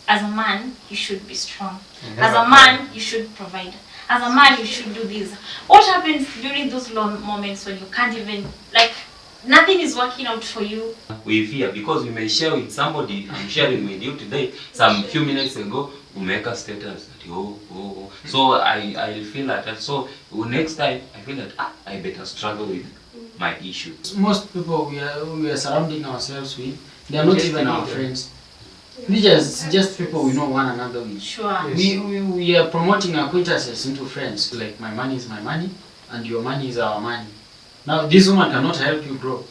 as a man, you should be strong. As a man, you should provide. As a man, you should do this. What happens during those long moments when you can't even, like, nothing is working out for you? We fear because we may share with somebody. I'm sharing with you today. Some few minutes ago, we make a status that oh. So I feel that. So next time, I feel that I better struggle with my issues. Most people we are surrounding ourselves with, they are not even our friends. We just people we know one another with. Sure. Yes. We are promoting acquaintances into friends. Like, my money is my money, and your money is our money. Now this woman cannot help you grow.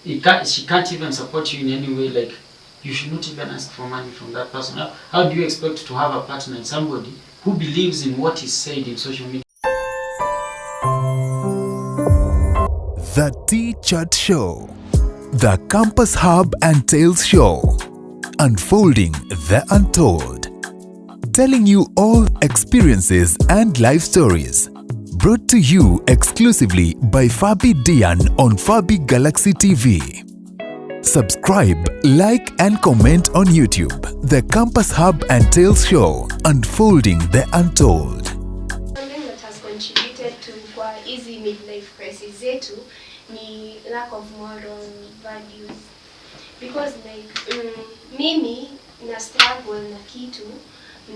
She can't even support you in any way. Like, you should not even ask for money from that person. How do you expect to have a partner in somebody who believes in what is said in social media? The Tchut Show, the Campus Hub and Tales Show, unfolding the untold, telling you all experiences and life stories, brought to you exclusively by Fabi Dian on Fabi Galaxy TV. Subscribe, like and comment on YouTube. The Campus Hub and Tales Show, unfolding the untold. Something that has contributed to kwa easy midlife crisis zetu ni lack of moral values, because like mimi na struggle na kitu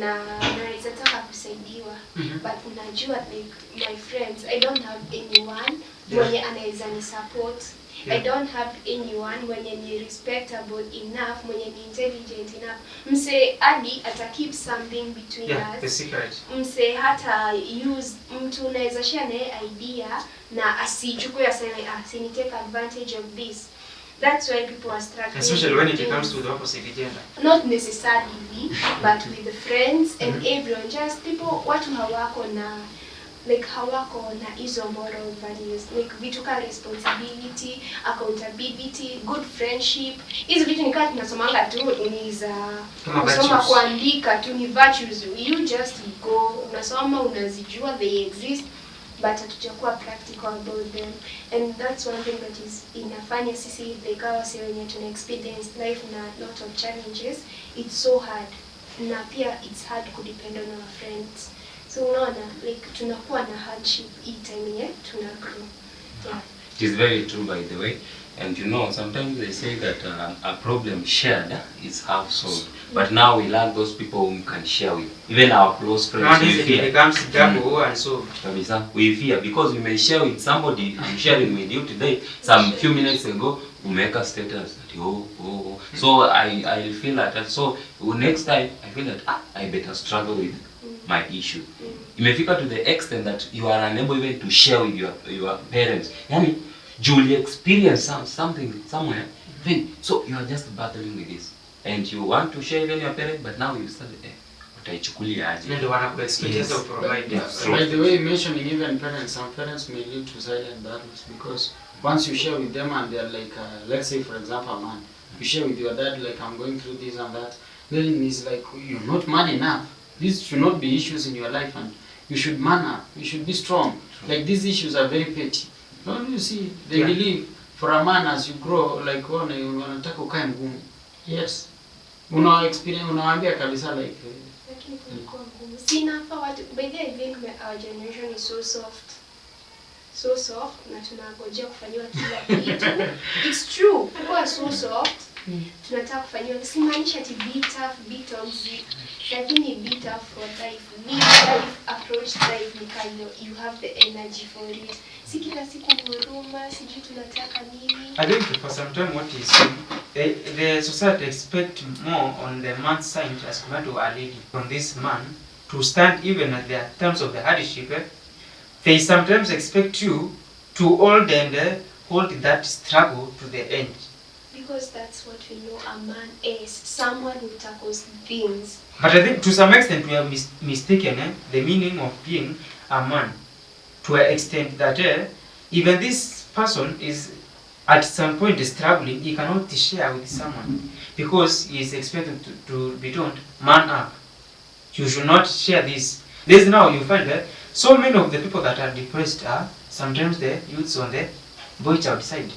na naweza taka kusaidiwa, but unajua like my friends, I don't have anyone mwenye anaweza ni support. I don't have anyone mwenye ni respectable enough, mwenye ni intelligent enough. Mse adi ata keep something between us. The secret. Mse hata use mtu unaweza share naye idea na asichukue aseme sini take advantage of this. That's why people are struggling. Especially when it comes to the opposite gender. Not necessarily, but with the friends and everyone, just people watu hawako na hizo moral values, like vitu kama responsibility, accountability, good friendship. Hizo vitu ni kama tunasomanga tu ni za kusoma kuandika tu, ni virtues. You just go unasoma unazijua, they exist, but hatujakuwa practical about them. And that's one thing that is inafanya sisi like wase wenye tuna experience life na lot of challenges, it's so hard. Na pia it's hard to depend on our friends. So unaona, like tunakuwa na hardship each time tuna grow. Yeah. It is very true, by the way. And you know, sometimes they say that a problem shared is half solved. But now we lack those people whom can share with. Even our close friends. It becomes double and solved. We fear because we may share with somebody. I'm sharing with you today. Some few minutes ago, we make a status that oh. So I feel that. So next time, I feel that I better struggle with my issue. Imefika to the extent that you are unable even to share with your parents. Yani, Julie experienced something somewhere. So you are just battling with this. And you want to share with your parents, but now you start utaichukulia aje. Ndio wana experience of provide. By the way, mentioning even parents, some parents may lead to silent battles, because once you share with them and they're like, let's say for example a man, you share with your dad like, I'm going through this and that, then he's like, you're not man enough. These should not be issues in your life, and you should man up, you should be strong. Like, these issues are very petty. Don't you see? They believe for a man as you grow, like unataka ukae ngumu. Yes. Unawaambia kabisa like Lakini kulikuwa ngumu. Sina for what, by the way, I think our generation is so soft. So soft na tunangojea kufanywa kila kitu. It's true. We are so soft. Tunataka kufanywa, simaanisha ati be toxic, lakini be tough for life. Life, approach life ni kind of, you have the energy for it. Si kila siku huruma, sijui tunataka nini. I think for some time what is the society expect more on the man's side as compared to a lady. From this man to stand even at the terms of the hardship, they sometimes expect you to hold that struggle to the end. Because that's what we know a man is, someone who tackles things. But I think to some extent we have mistaken the meaning of being a man, to an extent that even this person is at some point struggling, he cannot share with someone because he is expected to be told, man up. You should not share this. This now you find that so many of the people that are depressed are sometimes the youths on the boy child side.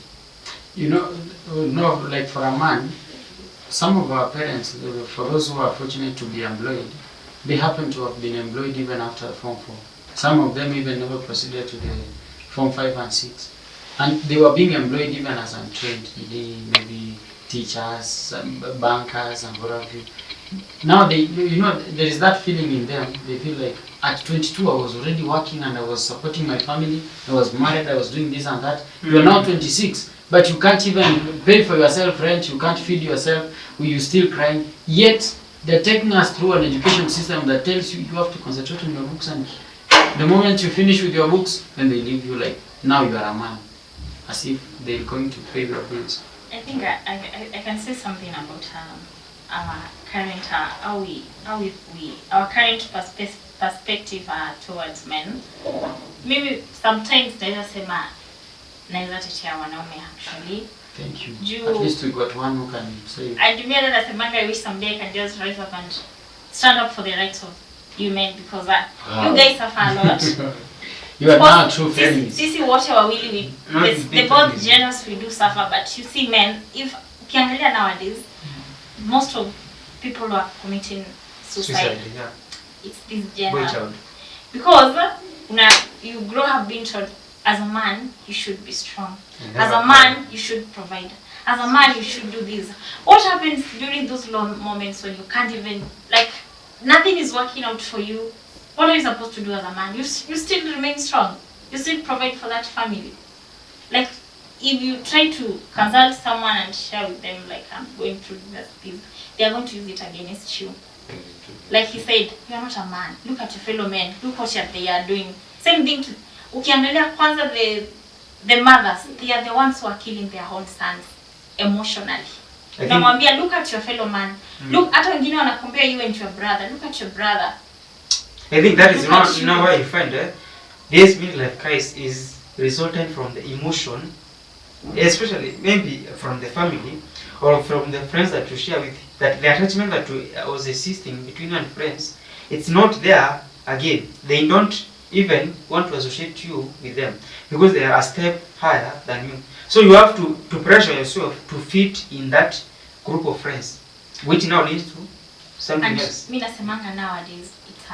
You know, no, like for a man, some of our parents, for those who are fortunate to be employed, they happen to have been employed even after Form 4. Some of them even never proceeded to the Form 5 and 6. And they were being employed even as untrained, maybe teachers, bankers, and what have you. Now they, there is that feeling in them. They feel like at 22 I was already working and I was supporting my family. I was married. I was doing this and that. You are now 26, but you can't even pay for yourself rent. You can't feed yourself. You still crying. Yet they're taking us through an education system that tells you have to concentrate on your books, and the moment you finish with your books, then they leave you like now you are a man, as if they're going to pay your bills. I think I can say something about our current our current perspective towards men. Maybe sometimes naweza tetea wanaume actually. Thank you. Juu, at least we got one who can say. I wish someday I can just rise up and stand up for the rights of you men, because you guys suffer a lot. You are now a true feminist. Sisi wote wawili the both genders we do suffer, but you see men, if ukiangalia nowadays most of people who are committing suicide, yeah. It's this gender. Boy child. Because you grow up being told as a man you should be strong. As a man you should provide. As a man you should do this. What happens during those long moments when you can't even, like, nothing is working out for you? What are you supposed to do as a man? You still remain strong. You still provide for that family. Like, if you try to consult someone and share with them, like, I'm going through this, they are going to use it against you. Like he said, you are not a man. Look at your fellow men. Look what they are doing. Same thing to ukiangalia kwanza the mothers, they are the ones who are killing their own sons emotionally. Namwambia, look at your fellow man. Look, hata wengine wana compare you and your brother. Look at your brother. I think that is now why you find this midlife crisis is resultant from the emotion, especially maybe from the family or from the friends that you share with, that the attachment that was existing between you and friends, it's not there again. They don't even want to associate you with them because they are a step higher than you. So you have to pressure yourself to fit in that group of friends, which now leads to something else. Mimi nasemanga nowadays, it's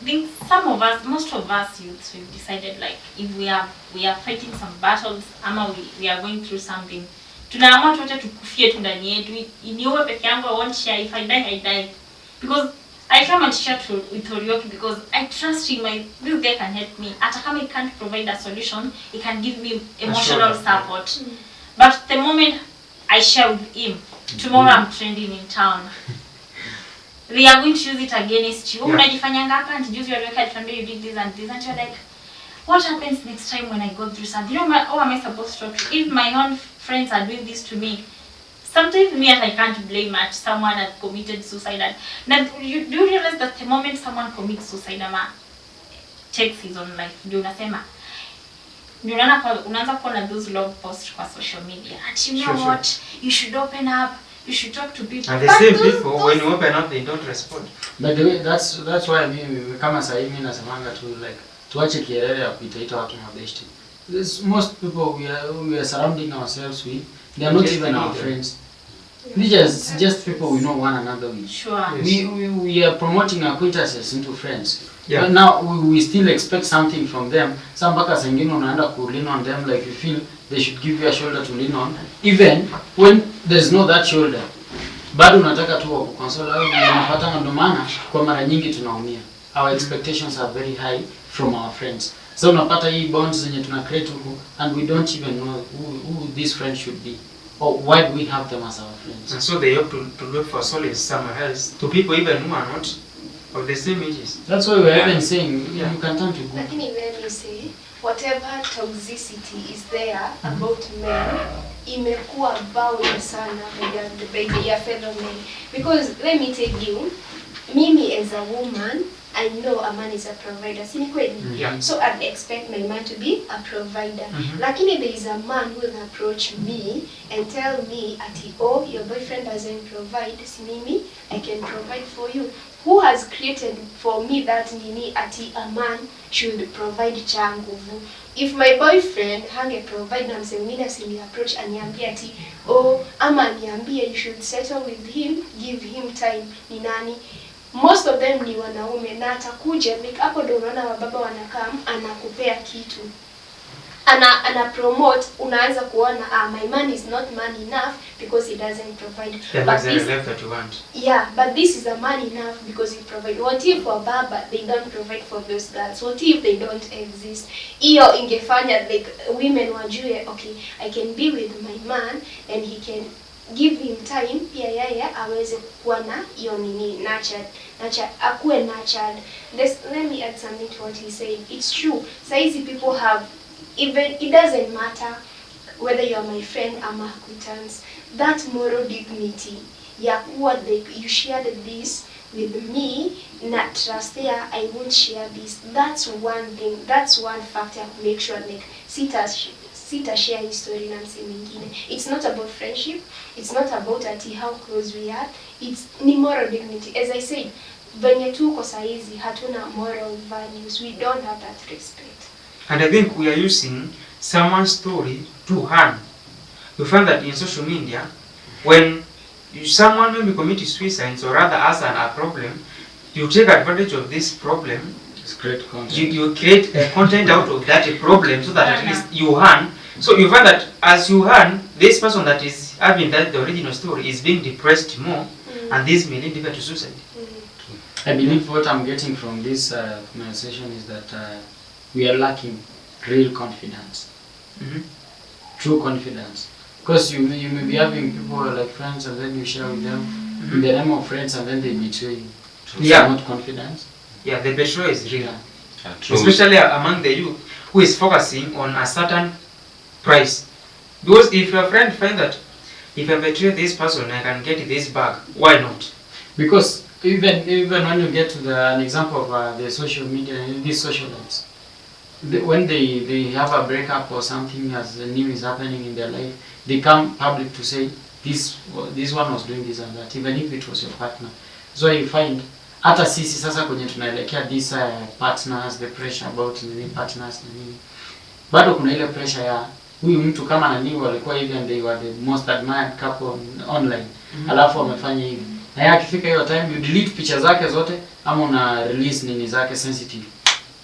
I think some of us, most of us youths, we've decided, like, if we are fighting some battles, ama we are going through something, tunaamua tuache tukufie tu ndani yetu. Niwe peke yangu, I won't share. If I die, I die. Because I try my share with Orioki because I trust him. This guy can help me. Hata kama he can't provide a solution, he can give me emotional support. But the moment I share with him, tomorrow I'm trending in town. They are going to use it against you. Unajifanyanga hapa and use your record and you did this and this, and you're like, what happens next time when I go through something? You know, how am I supposed to? If my own friends are doing this to me, sometimes me and I can't blame at someone that committed suicide. And now, do you realize that the moment someone commits suicide, takes his own life, ndio unasema, ndio unaanza kuona those log posts kwa social media. And you know what? You should open up. You should talk to people. And the same people, when you open up, they don't respond. By the way, that's why kama sasa hivi nasemanga tu, like, tuache kielele ya kuitaita watu mabeshti. Most people we are surrounding ourselves with, they are not even our friends. We just people we know one another with. Sure. We are promoting acquaintances into friends. Yeah. But now we still expect something from them. Some mpaka sengine unaenda ku lean on them, like you feel they should give you a shoulder to lean on, even when there's no that shoulder. Bado unataka tu wa console au unapata, ndo maana kwa mara nyingi tunaumia. Our expectations are very high from our friends. So unapata hii bonds zenye tuna create huku, and we don't even know who these friends should be, or why do we have them as our friends. And so they have to look for solace somewhere else, to people even who are not of the same ages. That's why we're even saying you can turn to But good. let me say, whatever toxicity is there about men, imekuwa bound sana by the fellow men. Because let me tell you, mimi as a woman, I know a man is a provider. So I'd expect my man to be a provider. Lakini there is a man who will approach me and tell me, oh, your boyfriend doesn't provide, mimi, I can provide for you. who has created for me that nini ati a man should provide cha nguvu? If my boyfriend hange provide na msemina sini approach aniambia ati oh ama aniambia you should settle with him, give him time, ni nani? Most of them ni wanaume na atakuja like hapo ndio unaona wababa wanakaa anakupea kitu. Ana promote, unaanza kuona my man is not man enough because he doesn't provide. But this, the life that you want. Yeah, but this is a man enough because he provide. What if for baba they don't provide for those girls? What if they don't exist? Hiyo ingefanya like women wajue okay, I can be with my man and he can give him time, pia yeye aweze kuwa na hiyo nini nurtured akuwe nurtured. Let me add something to what he said. It's true. Saizi people have, even it doesn't matter whether you are my friend or my acquaintance, that moral dignity ya kuwa like you shared this with me, na trust there I won't share this. That's one thing, that's one factor to make sure like sita share history na msi mwingine. It's not about friendship, it's not about ati how close we are, it's ni moral dignity. As I said, venye tuko saizi hatuna moral values, we don't have that respect. And I think we are using someone's story to harm. We find that in social media, when someone maybe commits suicide or rather has a problem, you take advantage of this problem. It's great content. You create a content out of that problem so that at least you harm. So you find that as you harm, this person that is having that the original story is being depressed more, and this may lead to suicide. I believe what I'm getting from this conversation is that we are lacking real confidence. True confidence. Because you may be having people like friends and then you share with them in the name of friends and then they betray you. Yeah. Not confidence. Yeah, the betrayal is real. True. Especially among the youth who is focusing on a certain price. Because if your friend find that if I betray this person I can get this bag, why not? Because even when you get to an example of the social media, these socialites, when they have a breakup or something as new is happening in their life, they come public to say this one was doing this and that, even if it was your partner. So you find hata sisi sasa kwenye tunaelekea this partners, the pressure about nini partners na nini, bado kuna ile pressure ya huyu mtu kama nani walikuwa hivi and they were the most admired couple online, alafu wamefanya hivi, na yeye akifika hiyo time you delete picha zake zote ama una release nini zake sensitive,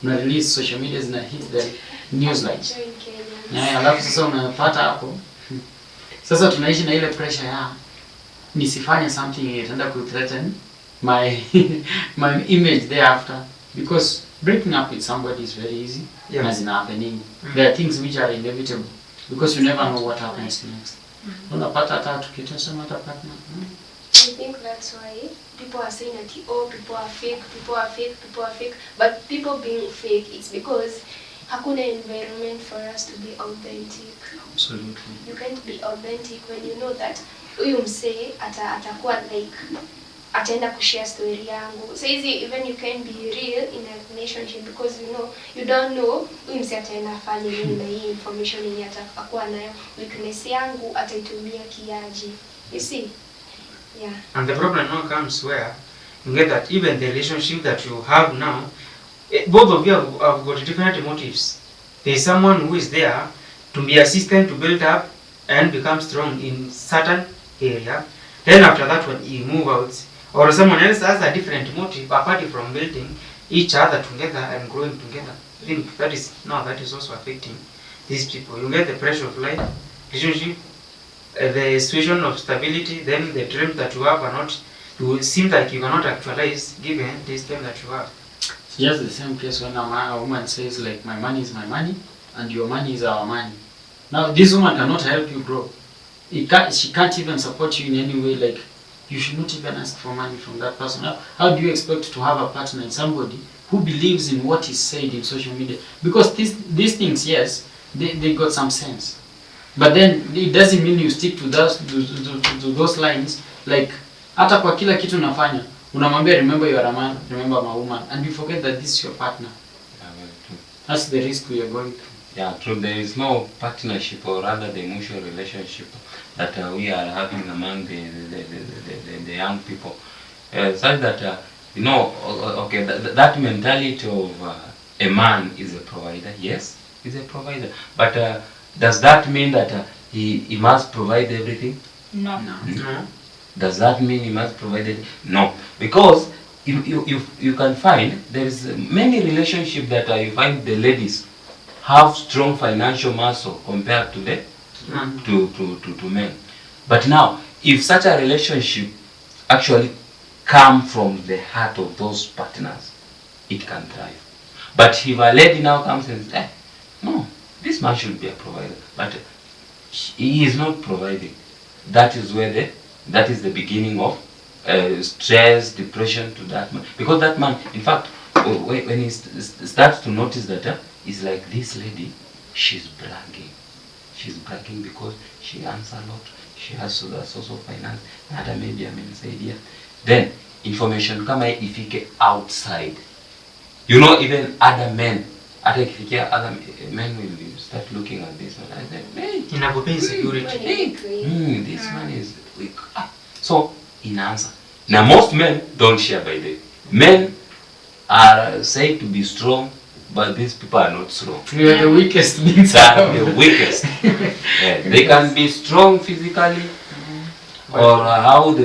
una release social media zina hit the news lights. Alafu sasa unapata hapo sasa tunaishi na ile pressure ya nisifanye something itaenda ku threaten my my image thereafter, because breaking up with somebody is very easy. Yeah. As in happening, there are things which are inevitable because you never know what happens next. Unapata hata tukitesema hata partner. I think that's why people are saying that oh people are fake, but people being fake, it's because hakuna environment for us to be authentic. Absolutely. You can't be authentic when you know that huyu msee atakuwa like ataenda kushare story yangu. So easy, even you can be real in a relationship because you don't know huyu msee ataenda fanya nini na hii information yenye atakuwa nayo, weakness yangu ataitumia kiaje. You see? Yeah. And the problem now comes where you get that even the relationship that you have now, both of you have got different motives. There is someone who is there to be assistant to build up and become strong in certain area. Then after that when you move out, or someone else has a different motive apart from building each other together and growing together. I think that is also affecting these people. You get the pressure of life, relationship, the situation of stability, then the dreams that you have are not, you seem like you cannot actualize given this time that you have. It's just the same case when a woman says like my money is my money and your money is our money. Now this woman cannot help you grow. She can't even support you in any way. Like you should not even ask for money from that person. How do you expect to have a partner in somebody who believes in what is said in social media? Because these things, yes, they got some sense. But then it doesn't mean you stick to those lines. Like hata kwa kila kitu unafanya unamwambia remember you are a man, remember I'm a woman, and you forget that this is your partner. Yeah, very true. That's the risk we are going through. Yeah, true. There is no partnership or rather the mutual relationship that we are having among the young people. Such that You know, okay, that mentality of a man is a provider. Yes, he's a provider. But does that mean that he must provide everything? No. No. Does that mean he must provide it? No. Because you can find there is many relationships that you find the ladies have strong financial muscle compared to the to men. But now, if such a relationship actually come from the heart of those partners, it can thrive. But if a lady now comes and says, no, this man should be a provider, but he is not providing, that is the beginning of stress, depression to that man. Because that man, in fact, when he starts to notice that it's like this lady, she's bragging. She's bragging because she earns a lot. She has a source of finance. Hata maybe amenisaidia. Then information kama hii ifike outside. You know, even other men, hata ikifikia other men will start looking at this one. I said, hey, Inakupa insecurity. this man is weak. So inaanza. Now most men don't share by the way. Men are said to be strong, but these people are not strong. We are the weakest beings. They are the weakest. They can be strong physically or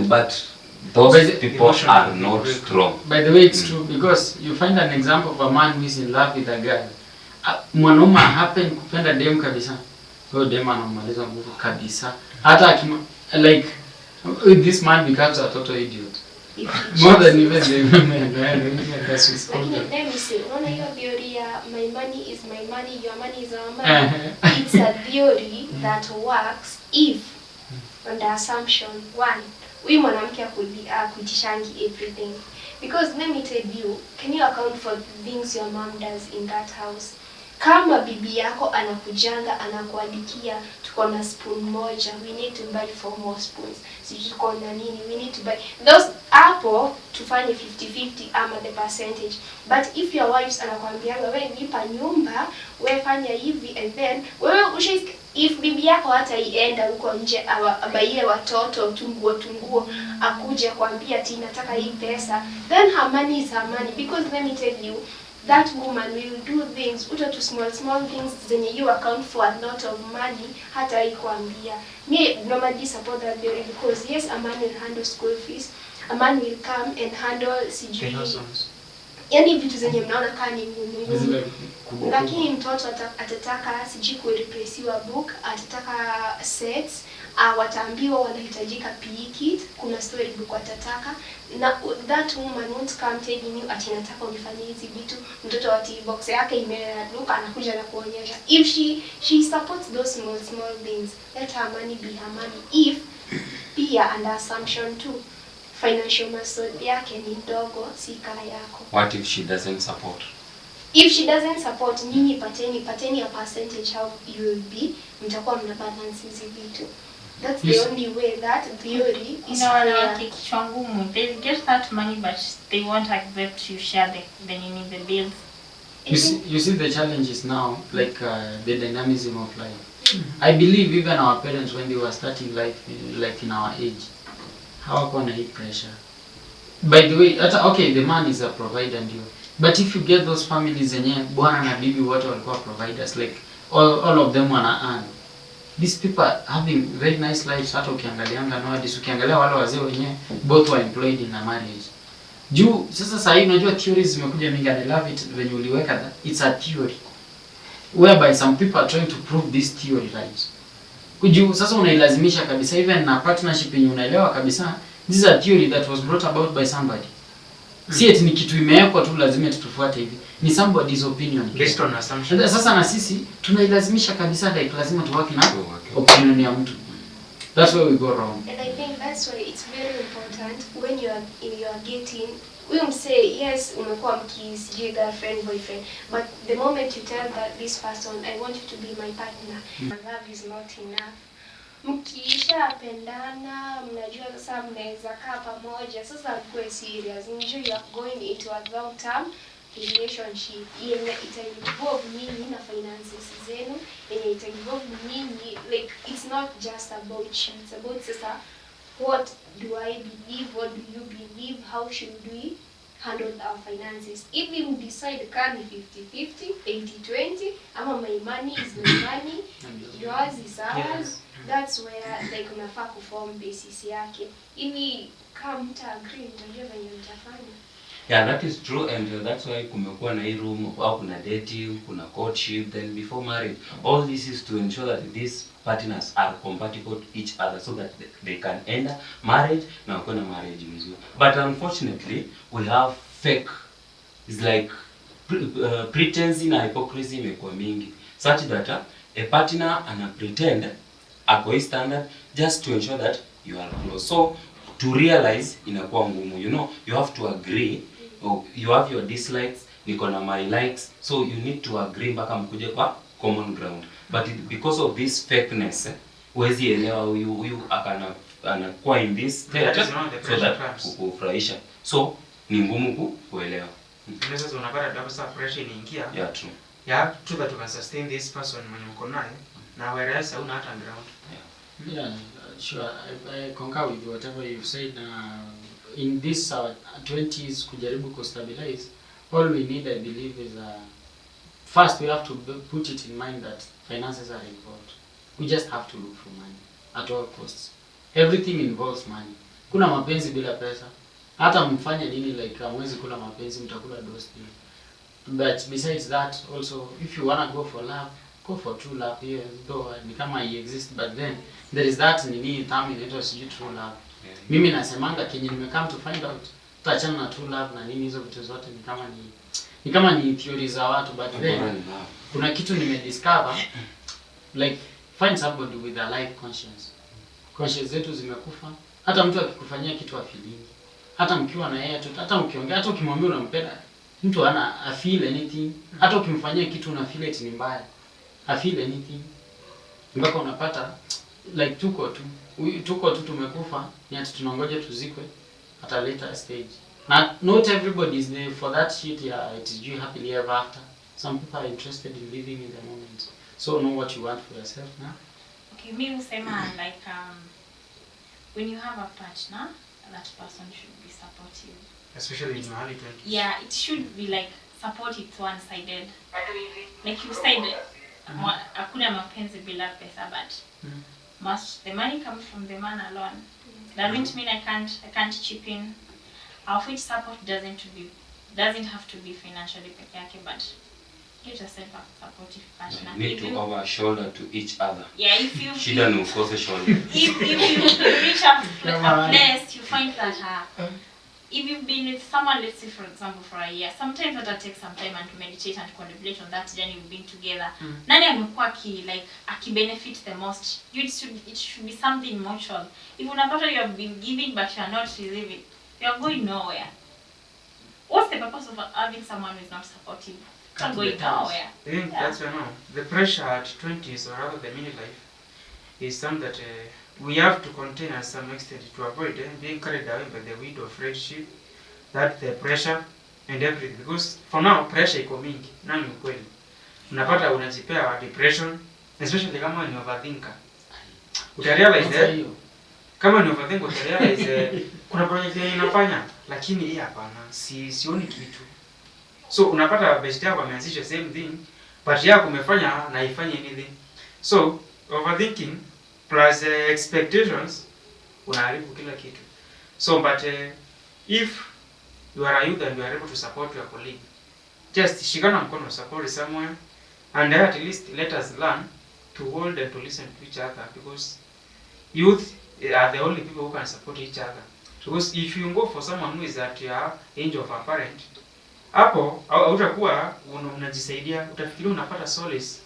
but those people are not strong. By the way, it's true because you find an example of a man who is in love with a girl. Mwanaume happen kupenda dem kabisa. So dem anamaliza nguvu kabisa. Hata like this man becomes a total idiot. More than even the women. Let me say, unaona hiyo theory ya my money is my money, your money is our money. It's a theory that works if on the assumption one, huyu mwanamke akujishangi everything. Because let me tell you, can you account for the things your mom does in that house? Kama bibi yako anakujanga anakuandikia tuko na spoon moja, we need to buy 4 more spoons. Sisi tuko na nini, we need to buy those hapo tufanye 50-50 ama the percentage. But if your wives anakuambia wewe lipa nyumba, wewe fanya hivi, and then wewe if bibi yako hata ienda huko nje abaie watoto tunguo akuje kwambia ati nataka hii pesa, then her money is her money. Because let me tell you, that woman will do things, to small things zenye you account for a lot of money, hata ikwambia. Me normally support that theory because yes, a man will handle school fees, a man will come and handle sijui, yani vitu zenye mnaona kama ni ngumu. Lakini mtoto atataka sijui kureplacewa book, atataka sets, wataambiwa wanahitajika PE kit, kuna storybook watataka, na that woman won't come telling you ati nataka unifanyie hizi vitu, mtoto ati box yake imeruka anakuja na kuonyesha. If she supports those small things, let her money be her money. If pia under assumption too, financial muscle yake ni ndogo, si kala yako. What if she doesn't support? If she doesn't support, nyinyi pateni a percentage how you will be, mtakuwa mna balance hizi vitu. That's the only way that theory is wanawake kichwa ngumu. They get that money but they won't accept you share the bills. You see the challenges now, like the dynamism of life. I believe even our parents when they were starting life, like in our age, hawakuwa na hii pressure. By the way, okay, the man is a provider and you. But if you get those families zenye bwana na bibi wote walikuwa providers, like all of them wana earn. These people are having very nice lives. Hata ukiangalianga nowadays, ukiangalia wale wazee wenyewe both were employed in a marriage. Juu sasa sasa hivi unajua theories zimekuja mingi, and I love it when uliweka that it's a theory whereby some people are trying to prove this theory right. Kujuu sasa unailazimisha kabisa, even na partnership yenye unaelewa kabisa this is a theory that was brought about by somebody. Si eti ni kitu imewekwa tu lazima tutufuate hivi. Ni somebody's opinion based on assumption. Sasa na sisi tunailazimisha kabisa like lazima tuwaki na opinion ya mtu. That's where we go wrong. And I think that's why it's very important when you are getting, we say yes umekuwa mkisijui girlfriend boyfriend, but the moment you tell that this person I want you to be my partner, love is not enough. Mkishapendana mnajua sasa mnaweza kaa pamoja, sasa mkuwe serious, mjue you are going into a long term relationship yenye ita-involve nyinyi na finances zenu, yenye ita-involve nyinyi, like it's not just about you, it's about sasa what do I believe, what do you believe, how should we handle our finances. If we decide can 50-50, 80-20, ama my money is my money, yours is ours, Yes. that's where like unafaa kuform basis yake. Ili kama mta agree ndio venye mtafanya. Yeah, that is true, and that's why kumekuwa na hii room au kuna dating, kuna courtship, then before marriage. All this is to ensure that these partners are compatible to each other so that they can enter marriage na wakuwe na marriage mzuri. But unfortunately, we have fake. It's like pretense na hypocrisy imekuwa mingi. Such that a partner ana pretend ako hii standard just to ensure that you are close. So to realize inakuwa ngumu. You know, you have to agree. You have your dislikes, niko na my likes, so you need to agree mpaka mkuje kwa common ground. But because of this fakeness, huwezi elewa huyu anakuwa in this state so that kukufurahisha. So ni ngumu kuelewa. Sasa unapata double pressure inaingia. Yeah, true. Yeah, true that you can sustain this person mwenye mko naye na whereas hauna hata ground. Yeah, sure. I concur with whatever you've said. In this 20s kujaribu kustabilize, all we need, I believe, is first we have to put it in mind that finances are involved. We just have to look for money at all costs. Everything involves money. Kuna mapenzi bila pesa. Hata mfanye nini, like hamwezi kula mapenzi, mtakula dosti. But besides that, also, if you wanna go for love, go for true love here, though ni kama I exist, but then there is that nini term inaitwa sijui true love. Mimi nasemanga kenye nimecome to find out, tutachana na true love na nini hizo vitu zote ni kama ni theory za watu, but then kuna kitu nimediscover, like find somebody with a life conscience. Conscience zetu zimekufa, hata mtu akikufanyia kitu afili. Hata mkiwa na yeye tu, hata mkiongea, hata ukimwambia unampenda, mtu a feel anything. Hata ukimfanyia kitu una feel it ni mbaya. A feel anything. Mpaka unapata like tuko tu tumekufa, ni ati tunangoja tuzikwe at a later stage. Not everybody is there for that shit. Yeah, it is you happily ever after. Some people are interested in living in the moment. So know what you want for yourself now. Okay, me usema like when you have a partner, that person should be supportive. Especially in your early 20s. Yeah, it should be like supportive one-sided. Like you said, hakuna mapenzi bila pesa, but the money comes from the man alone. Doesn't mean I can't chip in. Our which support doesn't have to be financially peke yake, but get yourself a supportive partner. You need to over shoulder to each other. Yeah, if you shida ni ukose shoulder. If you reach a place, you find that if you've been with someone, let's say for example for a year, sometimes that'll take some time and to meditate and to contemplate on that journey you've been together. Nani amekuwa aki benefit the most? It should be something mutual. If unapata you have been giving but you are not receiving, you are going nowhere. What's the purpose of having someone who is not supportive? Can't go nowhere. I think that's why the pressure at 20s or rather the mini life is something that we have to contain at some extent to avoid being carried away by the wind of friendship, that the pressure and everything. Because for now pressure iko mingi, nani ukweli. Unapata unajipea depression, especially kama ni overthinker. Utarealize kama ni overthinker utarealize kuna project inafanya lakini hii hapana, sioni kitu. So unapata best yako ameanzisha same thing, but yako umefanya na ifanye anything. So overthinking plus expectations unaharibu kila kitu. So but if you are a youth and you are able to support your colleague, just shikana mkono, support someone, and at least let us learn to hold and to listen to each other, because youth are the only people who can support each other. Because if you go for someone who is at your age of a parent, hapo utakuwa unajisaidia, utafikiria unapata solace,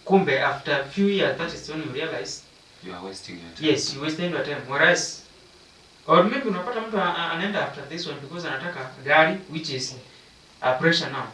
kumbe after a few years that is when you realize you are wasting your time. Yes, you wasting your time. Whereas or maybe unapata mtu anaenda after this one because anataka gari, which is a pressure now.